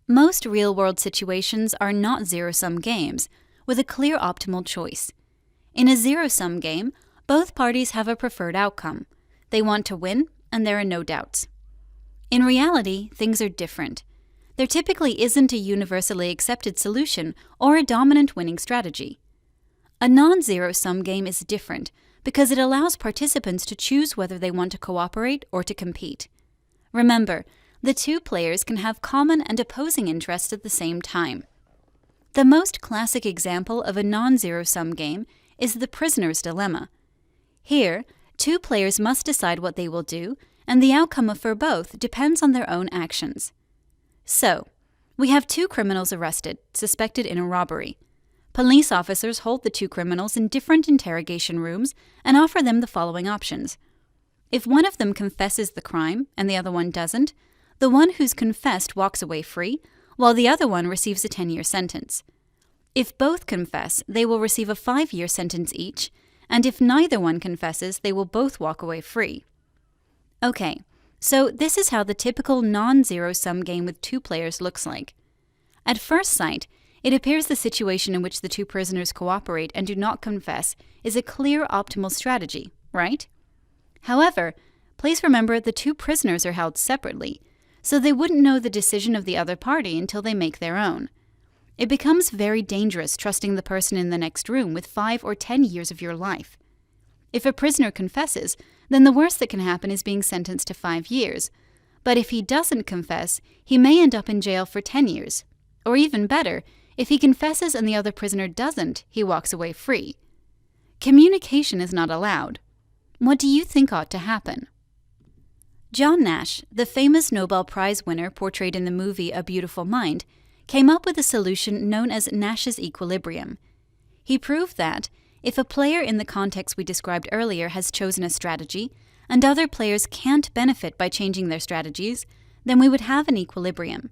Most real-world situations are not zero-sum games, with a clear optimal choice. In a zero-sum game, both parties have a preferred outcome. They want to win, and there are no doubts. In reality, things are different. There typically isn't a universally accepted solution or a dominant winning strategy. A non-zero-sum game is different because it allows participants to choose whether they want to cooperate or to compete. Remember, the two players can have common and opposing interests at the same time. The most classic example of a non-zero-sum game is the prisoner's dilemma. Here, two players must decide what they will do, and the outcome for both depends on their own actions. So, we have two criminals arrested, suspected in a robbery. Police officers hold the two criminals in different interrogation rooms and offer them the following options. If one of them confesses the crime and the other one doesn't, the one who's confessed walks away free, while the other one receives a 10-year sentence. If both confess, they will receive a 5-year sentence each, and if neither one confesses, they will both walk away free. Okay, so this is how the typical non-zero-sum game with two players looks like. At first sight, it appears the situation in which the two prisoners cooperate and do not confess is a clear optimal strategy, right? However, please remember the two prisoners are held separately, so they wouldn't know the decision of the other party until they make their own. It becomes very dangerous trusting the person in the next room with 5 or 10 years of your life. If a prisoner confesses, then the worst that can happen is being sentenced to 5 years. But if he doesn't confess, he may end up in jail for 10 years. Or even better, if he confesses and the other prisoner doesn't, he walks away free. Communication is not allowed. What do you think ought to happen? John Nash, the famous Nobel Prize winner portrayed in the movie A Beautiful Mind, came up with a solution known as Nash's equilibrium. He proved that, if a player in the context we described earlier has chosen a strategy, and other players can't benefit by changing their strategies, then we would have an equilibrium.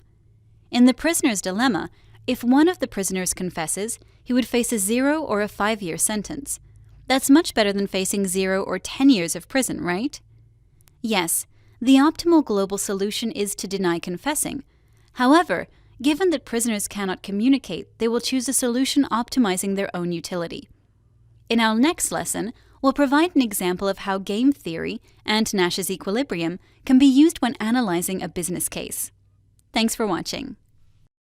In the prisoner's dilemma, if one of the prisoners confesses, he would face a 0 or a 5-year sentence. That's much better than facing 0 or 10 years of prison, right? Yes, the optimal global solution is to deny confessing. However, given that prisoners cannot communicate, they will choose a solution optimizing their own utility. In our next lesson, we'll provide an example of how game theory and Nash's equilibrium can be used when analyzing a business case. Thanks for watching.